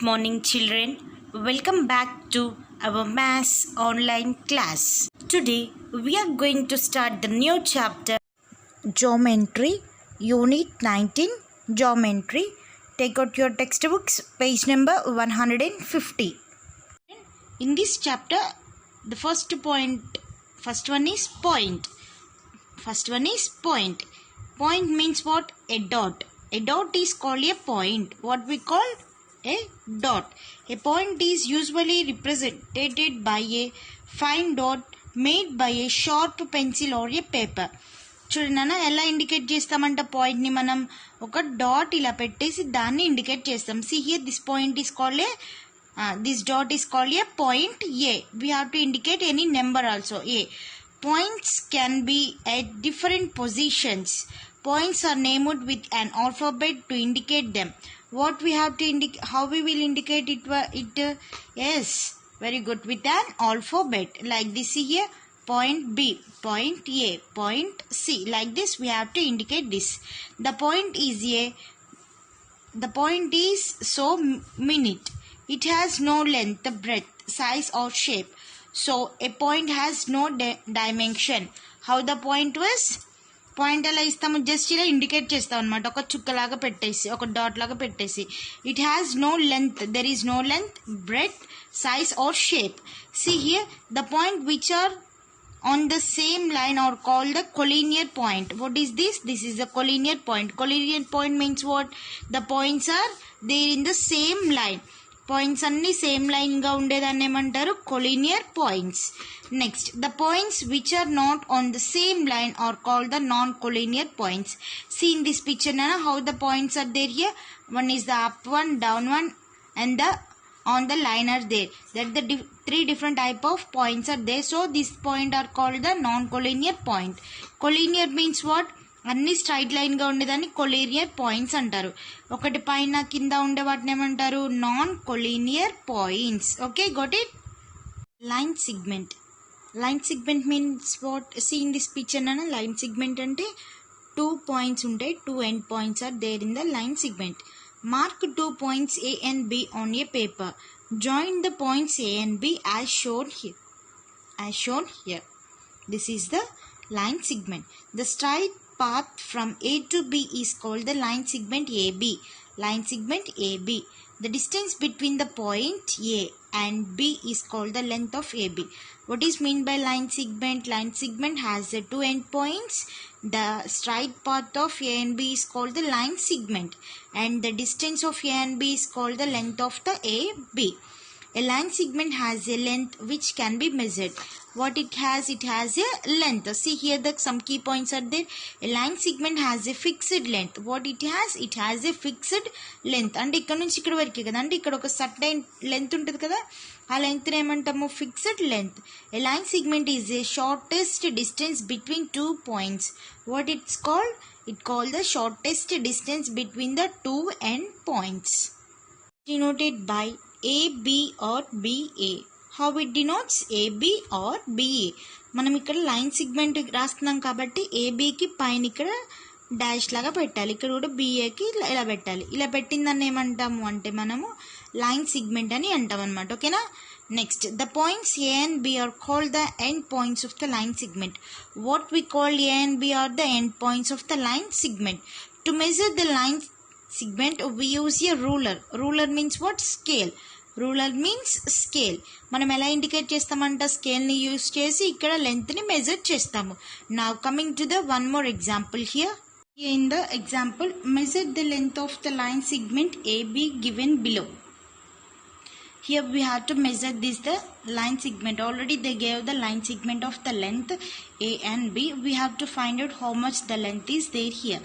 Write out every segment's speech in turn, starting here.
Good morning, children. Welcome back to our maths online class. Today, we are going to start the new chapter, Geometry, Unit 19, Geometry. Take out your textbooks, page number 150. In this chapter, the first one is point. Point means what? A dot. A dot is called a point. What we call a dot. A point is usually represented by a fine dot made by a sharp pencil or a paper. చూడండి ఎలా indicate చేస్తామంట పాయింట్ని మనం ఒక dot ఇలా పెట్టేసి దాన్ని indicate చేస్తాం. See here this point is called a this dot is called a point A. We have to indicate any number also A. Points can be at different positions. Points are named with an alphabet to indicate them. What we have to indicate, how we will indicate it? Yes, very good, with an alphabet. Like this here, point B, point A, point C. Like this we have to indicate this. The point is so minute. It has no length, breadth, size or shape. So a point has no dimension. How the point was? Point ఎలా ఇస్తాము, just ఇలా indicate చేస్తాం అనమాట. ఒక చుక్కలాగా పెట్టేసి, ఒక dot లాగా పెట్టేసి. It has no length, there is no length, breadth, size or shape. See here the point which are on the same line are called the collinear point. What is this? This is the collinear point. Collinear point means what? The points are there in the same line. Points అన్ని same line గా ఉండేదాన్ని ఏమంటారు? collinear points. Next, the points which are not on the same line are called the non-collinear points. See in this picture now how the points are there here. One is the up one, down one, and the on the line are there. That the three different type of points are there. So this point are called the non-collinear point. Collinear means what? అన్ని straight line గా ఉండేదాన్ని collinear points అంటారు. ఒకటి పైన కింద ఉండే వాటిని ఏమంటారు? Non collinear points. Okay, got it. Line segment. Line segment means what? See in this picture అన్న లైన్ సిగ్మెంట్ అంటే 2 పాయింట్స్ ఉంటాయి. 2 end points are there in the line segment. Mark 2 points A and B on a paper. Join the points A and B as shown here. This is the line segment. The straight path from A to B is called the line segment AB. Line segment AB. The distance between the point A and B is called the length of AB. What is meant by line segment? Line segment has the 2 end points. The straight path of A and B is called the line segment, and the distance of A and B is called the length of the AB. A line segment has a length which can be measured. What it has? It has a length. See here some key points are there. A line segment has a fixed length. What it has? It has a fixed length. And ఇక్కడ నుంచి ఇక్కడ వరకే కదా, అంటే ఇక్కడ ఒక certain length ఉంటుంది కదా, ఆ లెంత్ ఏమంటాము? Fixed length. A line segment is a shortest distance between 2 points. What it's called? It called the shortest distance between the 2 end points. Denoted by AB or BA. How it denotes? AB or BA. మనం ఇక్కడ line segment రాస్తున్నాం కాబట్టి ఏబీకి పైన ఇక్కడ dash లాగా పెట్టాలి, ఇక్కడ కూడా బిఏకి ఇలా పెట్టాలి. ఇలా పెట్టిందని ఏమంటాము అంటే మనము లైన్ సిగ్మెంట్ అని అంటాం అనమాట. ఓకేనా? Next, the points A and B are called the end points of the line segment. What we call A and B are the end points of the line segment. To measure the line segment we use a ruler. Ruler means what? Scale. Ruler means scale. మనం ఎలా indicate చేస్తామంట? Scale ని use చేసి ఇక్కడ length ని measure చేస్తాము. Now coming to the one more example here. In the example, measure the length of the line segment AB given below. Here we have to measure the line segment. Already they gave the line segment of the length A and B. We have to find out how much the length is there here.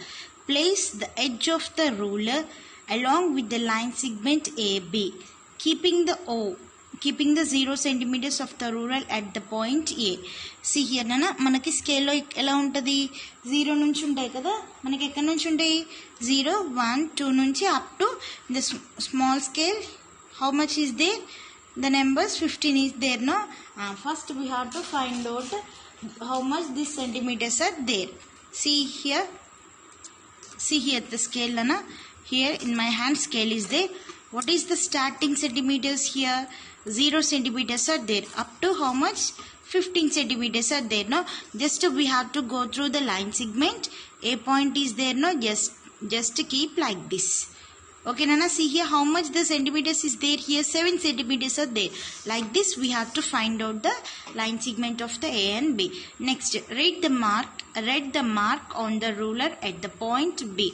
Place the edge of the ruler along with the line segment AB, keeping the 0 centimeters of the ruler at the point A. See here nana, మనకి స్కేల్లో ఎలా ఉంటుంది? 0 నుంచి ఉంటాయి కదా, మనకి ఎక్కడి నుంచి ఉంటాయి? 0, 1, 2 నుంచి up to the small scale. How much is there? The numbers 15 is there, no? First we have to find out how much these centimeters are there. See here the scale, here in my hand scale is there. What is the starting centimeters here? 0 centimeters are there. Up to how much? 15 centimeters are there. No, just we have to go through the line segment. A point is there. No, just keep like this. Okay, Nana, see here how much the centimeters is there here. 7 centimeters are there. Like this, we have to find out the line segment of the A and B. Next, read the mark on the ruler at the point B.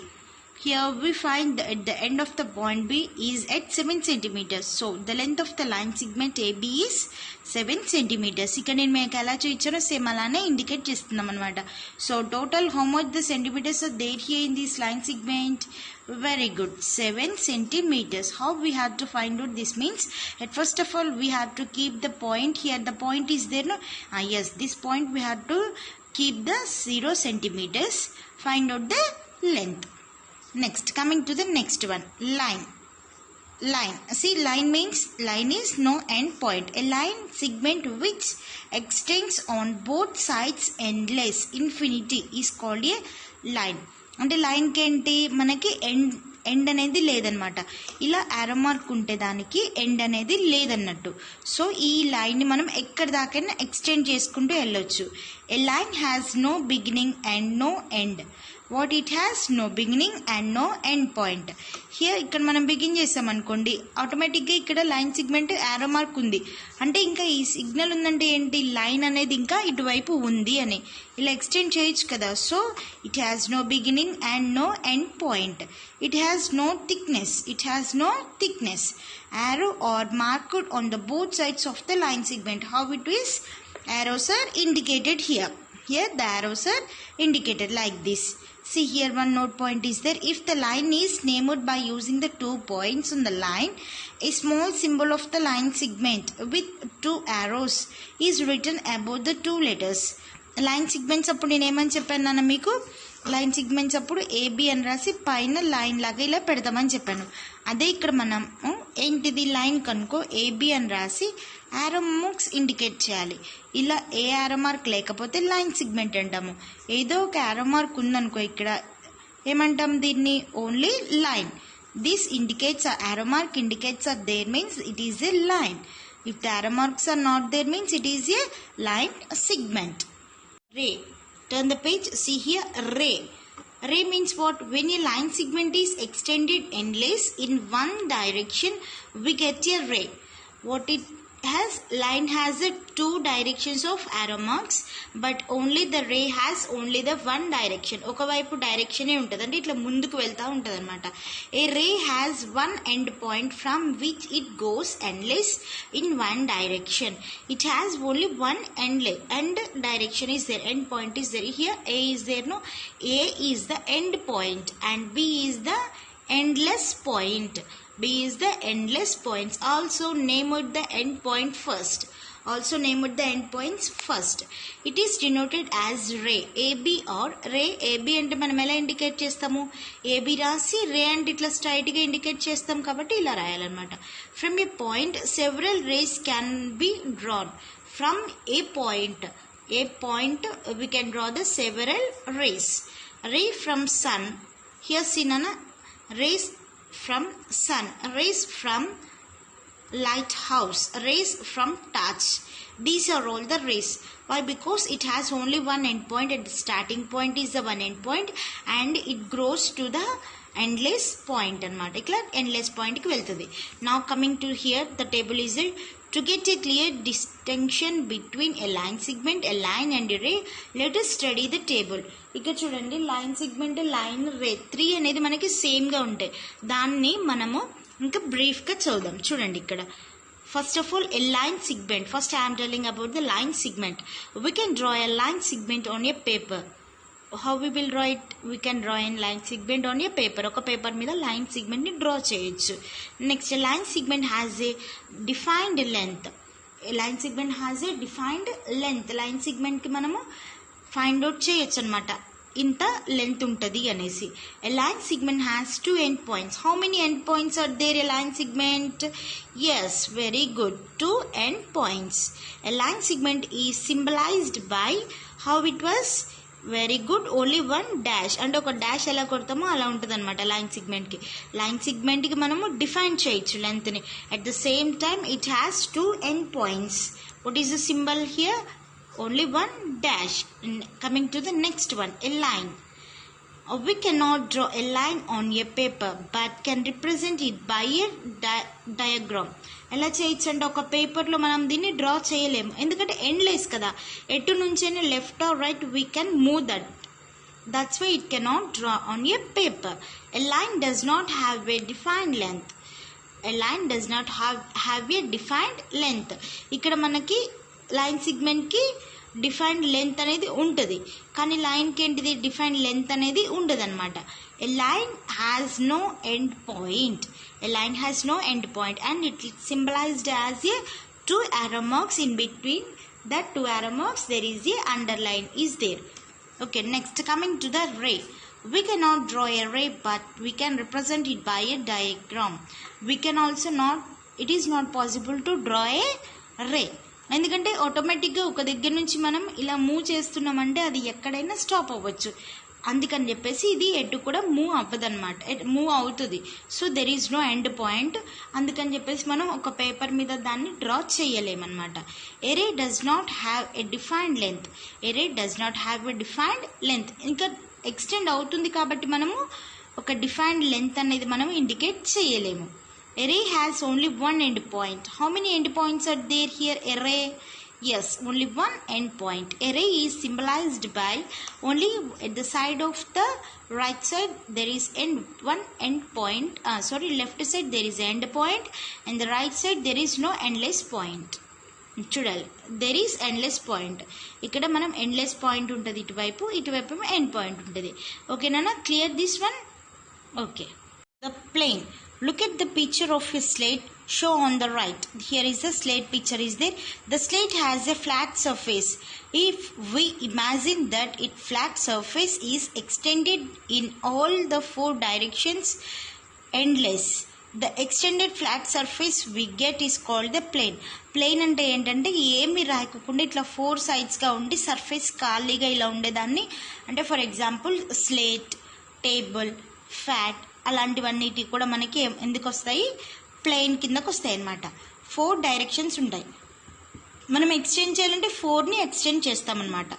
Here we find at the end of the point B is at 7 centimeters. So the length of the line segment AB is 7 centimeters. Here నేను మీకు ఎలా చూపించానో same అలానే indicate చేస్తున్నాం అన్నమాట. So total how much the centimeters are there here in this line segment? Very good, 7 centimeters. How we have to find out this means? At first of all we have to keep the point here. The point is there, no? Yes, this point we have to keep the 0 centimeters. Find out the length. Next, coming to the next one, line. See, line means line is no end point. A line segment which extends on both sides endless infinity is called a line. అంటే లైన్కి ఏంటి, మనకి end అనేది లేదనమాట. ఇలా arrow mark ఉంటే దానికి end అనేది లేదన్నట్టు. సో ఈ లైన్ని మనం ఎక్కడి దాకైనా ఎక్స్టెండ్ చేసుకుంటూ వెళ్ళొచ్చు. A line has no beginning and no end. What it has no beginning and no end point. Here ఇక్కడ మనం బిగిన్ చేసామనుకోండి, ఆటోమేటిక్గా ఇక్కడ లైన్ సిగ్మెంట్ యారో మార్క్ ఉంది అంటే ఇంకా ఈ సిగ్నల్ ఉందంటే ఏంటి, లైన్ అనేది ఇంకా ఇటువైపు ఉంది అని. ఇలా ఎక్స్టెండ్ చేయొచ్చు కదా. So it has no beginning and no end point. It has no thickness. Arrow or marked on the both sides of the line segment. How it is? Arrows are indicated here. Here the arrows are indicated like this. See here one note point is there. If the line is named by using the 2 points on the line, a small symbol of the line segment with 2 arrows is written above the 2 letters. Line segments అప్పుడు నేను ఏమని చెప్పాను నాన్న మీకు, line segments అప్పుడు AB అని రాసి పైన లైన్ లాగా ఇలా పెడతామని చెప్పాను. అదే ఇక్కడ మనం ఏంటిది, లైన్ కనుకో ఏబి అని రాసి యారో మార్క్స్ ఇండికేట్ చేయాలి. ఇలా ఏ యారో మార్క్ లేకపోతే లైన్ సిగ్మెంట్ అంటాము. ఏదో ఒక యారో మార్క్ ఉందనుకో ఇక్కడ ఏమంటాం దీన్ని, only line. This indicates arrow mark indicates are there means it is a line. If the arrow marks are not there means it is a line segment. Ray. Turn the page. See here, ray. Ray means what? When a line segment is extended endless in one direction, we get a ray. What it has? Line has 2 directions of arrow marks, but only the ray has only the one direction. ఒకవైపు direction ఏ ఉంటుంది అంటే ఇట్లా ముందుకు వెళ్తా ఉంటుంది అన్నమాట. A ray has one end point from which it goes endless in one direction. It has only one end direction is there. End point is there. Here A is there. No, A is the end point and B is the endless point. B is the endless points. Also named the end point first. It is denoted as ray. AB or ray. AB అంటే మనం ఎలా indicate చేస్తాము, AB రాసి రే అంటే ఇట్లా straight గా indicate చేస్తాం కాబట్టి ఇలా రాయాలన్నమాట. From a point several rays can be drawn. From a point we can draw the several rays. Ray from sun. Here see nana, rays from sun, rays from lighthouse, rays from touch. These are all the rays. Why? Because it has only one end point. At the starting point is the one end point and it grows to the endless point anamata. Ikla endless point ki veltadi. Now coming to here, the table is it. To get a clear distinction between a line segment, a line and a ray, let us study the table. ఇక్కడ చూడండి, line segment, line, రే 3 అనేది మనకి సేమ్గా ఉంటాయి. దాన్ని మనము ఇంకా బ్రీఫ్గా చదువుదాం. చూడండి ఇక్కడ first of all a line segment. First I am telling about the line segment. We can draw a line segment on a paper. How we will draw it? We can draw a line segment on a paper. ఒక paper మీద line segment ని draw చేయొచ్చు. Next line segment has a defined length. Line segment has a defined length. Line segment కి మనము find out చేయొచ్చు అనమాట, ఇంత length ఉంటుంది అనేసి. A line segment has 2 end points. How many end points are there a line segment? Yes, very good, 2 end points. A line segment is symbolized by how it was very good. Only one dash అంటే ఒక dash ఎలా కొడతామో అలా ఉంటుంది అనమాట line సెగ్మెంట్కి. Line సెగ్మెంట్కి మనము define చేయొచ్చు లెంత్ని. At the same time it has 2 end points. What is the symbol here? Only one dash. Coming to the next one, a line. We cannot draw a line on a paper but can represent it by a diagram. ఎలా చేయొచ్చు అంటే ఒక పేపర్లో మనం దీన్ని draw చేయలేము, ఎందుకంటే endless కదా. ఎటు నుంచైనా left or right we can move that. That's why it cannot draw on a paper. A line does not have a defined length. A line does not have a defined length. ఇక్కడ మనకి line సెగ్మెంట్కి defined length అనేది ఉంటుంది, కానీ లైన్కి ఏంటిది defined length అనేది ఉండదు అనమాట. A line has no end point. A line has no end point and it is symbolized as a 2 arrow marks. In between that 2 arrow marks there is a underline is there. Okay, next coming to the ray. We cannot draw a ray but we can represent it by a diagram. We can also not, it is not possible to draw a ray. ఎందుకంటే ఆటోమేటిక్గా ఒక దగ్గర నుంచి మనం ఇలా move చేస్తున్నామంటే అది ఎక్కడైనా స్టాప్ అవ్వచ్చు. అందుకని చెప్పేసి ఇది ఎటు కూడా మూవ్ అవ్వదన్నమాట, మూవ్ అవుతుంది. So there is no end point. అందుకని చెప్పేసి మనం ఒక పేపర్ మీద దాన్ని డ్రా చేయలేమన్నమాట. A ray does not have a defined length. A ray does not have a defined length. ఇంకా ఎక్స్టెండ్ అవుతుంది కాబట్టి మనము ఒక డిఫైన్డ్ లెంత్ అనేది మనం ఇండికేట్ చేయలేము. Array has only one end point. How many end points are there here? Array, yes, only one end point. Array is symbolized by only at the side of the right side there is one end point. Left side there is end point and the right side there is no endless point. చూడాలి, there is endless point. ఇక్కడ మనం endless point ఉంటుంది ఇటువైపు, ఇటువైపు end point ఉంటుంది. ఓకేనా? Clear this one? Okay. The plane. Look at the picture of a slate show on the right. Here is a slate picture is there. The slate has a flat surface. If we imagine that its flat surface is extended in all the 4 directions endless, the extended flat surface we get is called the plane. Plane అంటే ఏంటంటే ఏమి రాయకుండా ఇట్లా 4 సైడ్స్గా ఉండి surface ఖాళీగా ఇలా ఉండేదాన్ని అంటే for example slate, table, fat అలాంటివన్నిటి కూడా మనకి ఎందుకు వస్తాయి? ప్లేన్ కిందకు వస్తాయి అన్నమాట. 4 డైరెక్షన్స్ ఉంటాయి. మనం ఎక్స్టెండ్ చేయాలంటే 4ని ఎక్స్టెండ్ చేస్తామన్నమాట.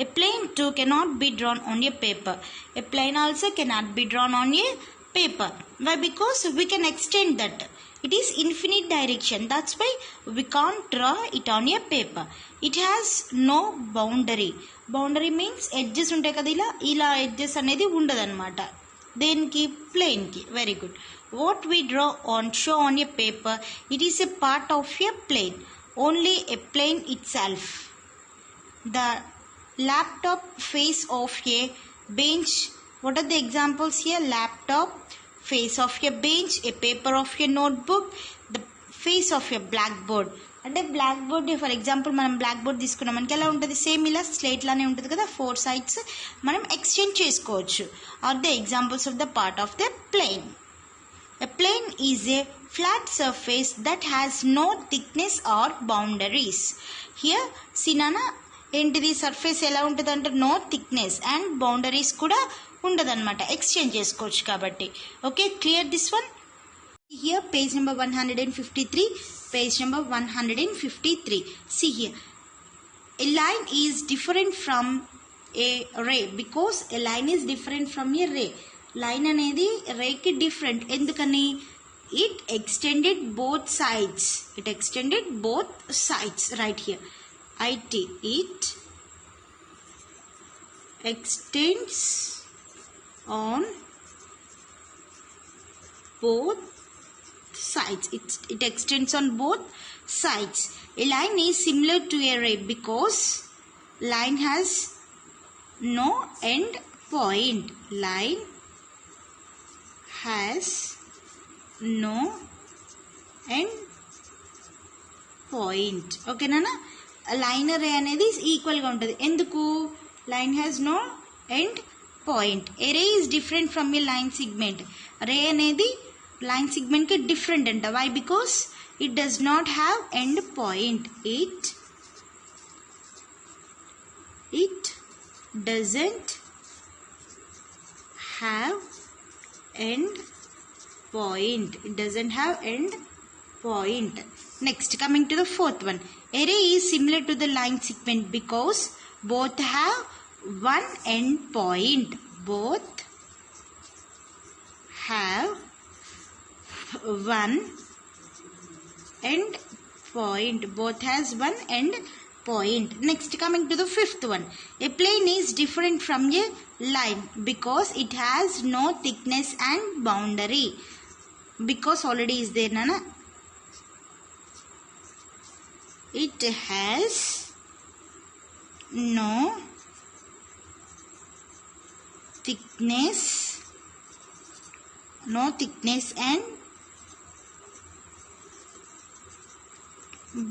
A plane too cannot be drawn on a paper. A plane also cannot be drawn on a paper. Why? Because we can extend that. It is infinite direction. That's why we can't draw it on a paper. It has no boundary. Boundary means edges ఉంటాయి కదా, ఇలా edges అనేది ఉండదన్నమాట దేనికి? ప్లేన్కి. Very good. What we draw on show on a paper, it is a part of a plane. Only a plane itself. The laptop face of a bench. What are the examples here? Laptop, face of a bench, a paper of a notebook, the face of a blackboard. అంటే black board for example మనం black board తీసుకున్నాం, మనకి ఎలా ఉంటుంది? Same ఇలా slate లానే ఉంటుంది కదా, 4 సైడ్స్ మనం ఎక్స్టెండ్ చేసుకోవచ్చు. Are the examples of the part of the plane. A plane is a flat surface that has no thickness or boundaries. Here సినానా ఏంటిది? సర్ఫేస్ ఎలా ఉంటుంది అంటే నో థిక్నెస్ అండ్ బౌండరీస్ కూడా ఉండదన్నమాట, ఎక్స్చేంజ్ చేసుకోవచ్చు కాబట్టి. Okay, clear this one? Here page number 153, page number 153. See here, a line is different from a ray because a line is different from a ray. Line అనేది ray కి different. ఎందుకని? it extended both sides. It extended both sides. Right here, it extends on both sides. It extends on both sides. A line is similar to a ray because line has no end point. Line has no end point. Okay nana? Line ray అనేది ఈక్వల్గా ఉంటుంది. ఎందుకు? Line has no end point. A ray is different from a line segment. Ray అనేది line సెగ్మెంట్కి different అంట. Why? Because it does not have end point. It doesn't have end point. It doesn't have end point. Next, coming to the fourth one. Array is similar to the line segment because both have one end point. Both have one end point. Both has one end point. Next, coming to the fifth one. A plane is different from a line because it has no thickness and boundary. Because already is there, Nana. It has no thickness and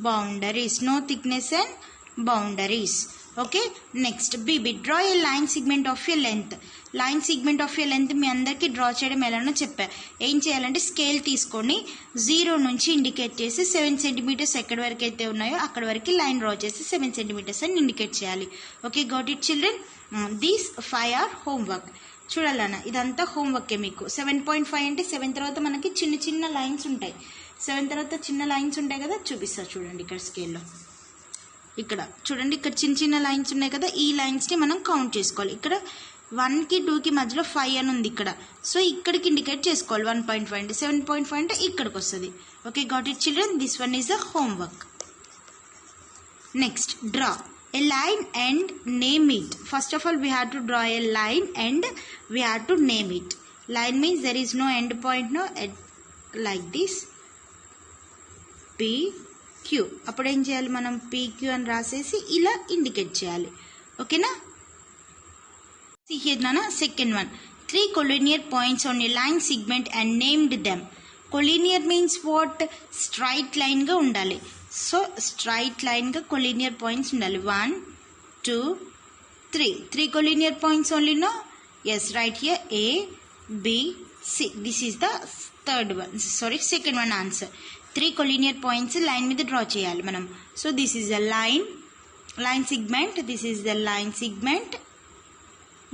boundaries. No thickness and boundaries. Okay. Next, BB. Draw a line segment of a length. Line segment of a length మీ అందరికీ draw చేయడం ఎలానో చెప్పా. ఏం చేయాలంటే scale తీసుకొని 0 నుంచి indicate చేసి 7 సెంటీమీటర్స్ ఎక్కడి వరకు అయితే ఉన్నాయో అక్కడ వరకు లైన్ డ్రా చేసి 7 సెంటీమీటర్స్ అని ఇండికేట్ చేయాలి. Okay, got it children. These 5 are homework. చూడాలన్న ఇదంతా హోంవర్కే మీకు. 7.5 అంటే 7 తర్వాత మనకి చిన్న చిన్న లైన్స్ ఉంటాయి. 7 తర్వాత చిన్న లైన్స్ ఉంటాయి కదా, చూపిస్తా చూడండి ఇక్కడ స్కేల్లో. ఇక్కడ చూడండి, ఇక్కడ చిన్న చిన్న లైన్స్ ఉన్నాయి కదా, ఈ లైన్స్ని మనం కౌంట్ చేసుకోవాలి. ఇక్కడ 1కి 2కి మధ్యలో 5 అని ఉంది ఇక్కడ. సో ఇక్కడికి ఇండికేట్ చేసుకోవాలి. 1.5 అంటే 7.5 అంటే ఇక్కడికి వస్తుంది. Okay, got it children. This one is a homework. Next, draw a line and name it. First of all, we have to draw a line and we have to name it. Line means there is no end point, no, like this. PQ. అప్పుడు ఏం చేయాలి మనం? PQ అని రాసేసి ఇలా indicate చేయాలి. ఓకేనా? See here, Nana. Second one. 3 collinear points on a line segment and named them. Collinear means what? Straight line ga undali. So straight line ga collinear points undali. 1, 2, 3. 3 collinear points only, no? Yes, right here A, B, C. This is the third one. Sorry, second one answer. 3 collinear points line మీద draw చేయాలి మనం. So this is a line segment. This is the line segment.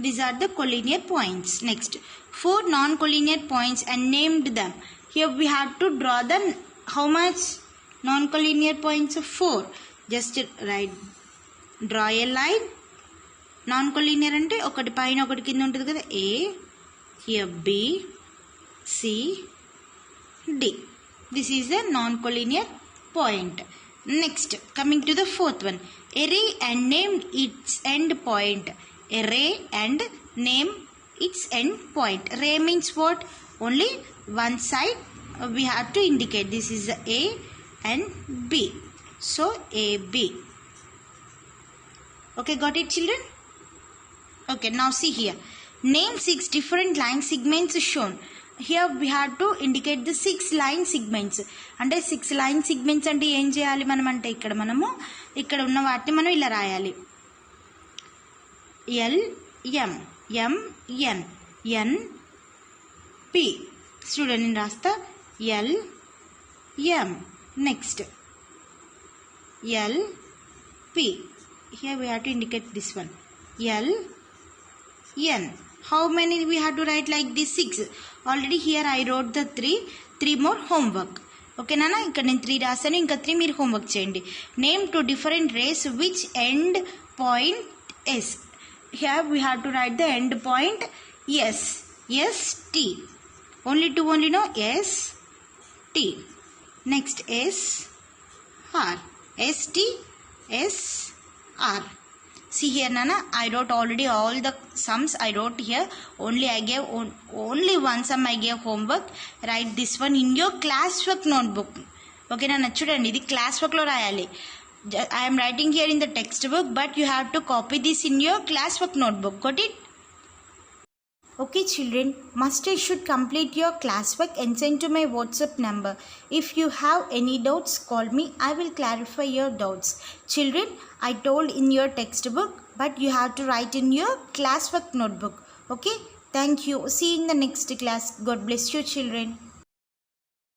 These are the collinear points. Next, 4 non-collinear points and named them. Here we have to draw them. How much non-collinear points? 4. Just draw a line. Non-collinear ante okati paina okati kinda untadi kada. A, here B, C, D. This is a non-collinear point. Next, coming to the fourth one. Array and name its end point. Array and name its end point. Array means what? Only one side we have to indicate. This is A and B. So AB. Okay, got it children? Okay, now see here. Name 6 different line segments shown. Here we have to indicate the 6 line segments. అంటే 6 line segments అంటే ఏం చేయాలి మనం అంటే ఇక్కడ మనము ఇక్కడ ఉన్న వాటిని మనం ఇలా రాయాలి. L, M, M, N, N, P. Student in rasta L, M. Next, L, P. Here we have to indicate this one. L, N. How many we have to write like this? 6. Already here I wrote the 3 more homework. Okay, Nana, ఇక్కడ నేను 3 రాసాను, ఇంకా 3 మీరు homework చేయండి. Name 2 different rays which end point S. Here we have to write the end point S. S, T. Only 2 only, no? S, T. Next, S, R. S, T, S, R. See here, Nana, I wrote already all the sums I wrote here. Only I gave only one sum I gave homework. Write this one in your classwork notebook. Okay, Nana, chudandi idi classwork lo rayali. I am writing here in the textbook, but you have to copy this in your classwork notebook. Got it? Okay children, must you should complete your classwork and send to my WhatsApp number. If you have any doubts, call me. I will clarify your doubts. Children, I told in your textbook, but you have to write in your classwork notebook. Okay? Thank you. See you in the next class. God bless you children.